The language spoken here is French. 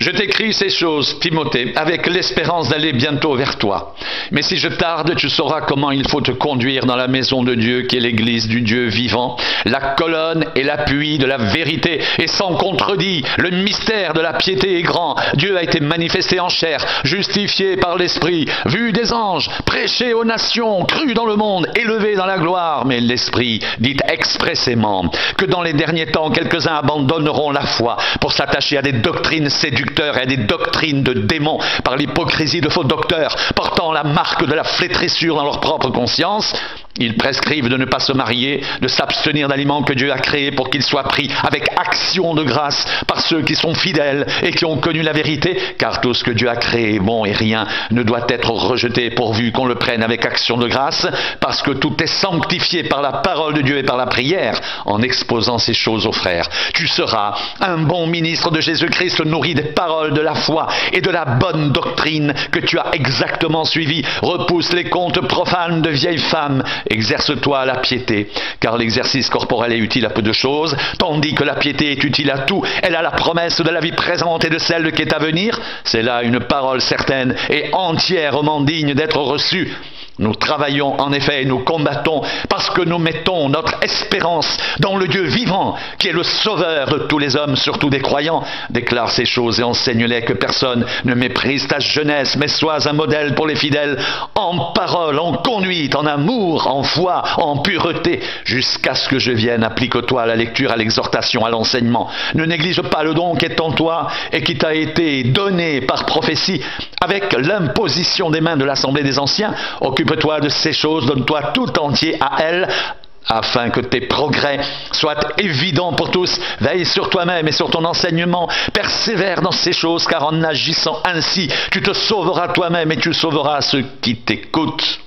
Je t'écris ces choses, Timothée, avec l'espérance d'aller bientôt vers toi. Mais si je tarde, tu sauras comment il faut te conduire dans la maison de Dieu, qui est l'Église du Dieu vivant, la colonne et l'appui de la vérité, et sans contredit. Le mystère de la piété est grand. Dieu a été manifesté en chair, justifié par l'Esprit, vu des anges, prêché aux nations, cru dans le monde, élevé dans la gloire. Mais l'Esprit dit expressément que dans les derniers temps, quelques-uns abandonneront la foi pour s'attacher à des doctrines séductrices et à des doctrines de démons, par l'hypocrisie de faux docteurs, portant la marque de la flétrissure dans leur propre conscience. Ils prescrivent de ne pas se marier, de s'abstenir d'aliments que Dieu a créés pour qu'ils soient pris avec action de grâce par ceux qui sont fidèles et qui ont connu la vérité, car tout ce que Dieu a créé est bon et rien ne doit être rejeté pourvu qu'on le prenne avec action de grâce, parce que tout est sanctifié par la parole de Dieu et par la prière, en exposant ces choses aux frères. Tu seras un bon ministre de Jésus-Christ, nourri des paroles de la foi et de la bonne doctrine que tu as exactement suivie. Repousse les contes profanes de vieilles femmes. Exerce-toi à la piété, car l'exercice corporel est utile à peu de choses, tandis que la piété est utile à tout. Elle a la promesse de la vie présente et de celle qui est à venir. C'est là une parole certaine et entièrement digne d'être reçue. Nous travaillons en effet et nous combattons parce que nous mettons notre espérance dans le Dieu vivant qui est le sauveur de tous les hommes, surtout des croyants. Déclare ces choses et enseigne-les, que personne ne méprise ta jeunesse, mais sois un modèle pour les fidèles en parole, en conduite, en amour, en foi, en pureté, jusqu'à ce que je vienne. Applique-toi à la lecture, à l'exhortation, à l'enseignement. Ne néglige pas le don qui est en toi et qui t'a été donné par prophétie avec l'imposition des mains de l'Assemblée des anciens. Occupe-toi de ces choses, donne-toi tout entier à elles, afin que tes progrès soient évidents pour tous. Veille sur toi-même et sur ton enseignement. Persévère dans ces choses, car en agissant ainsi, tu te sauveras toi-même et tu sauveras ceux qui t'écoutent.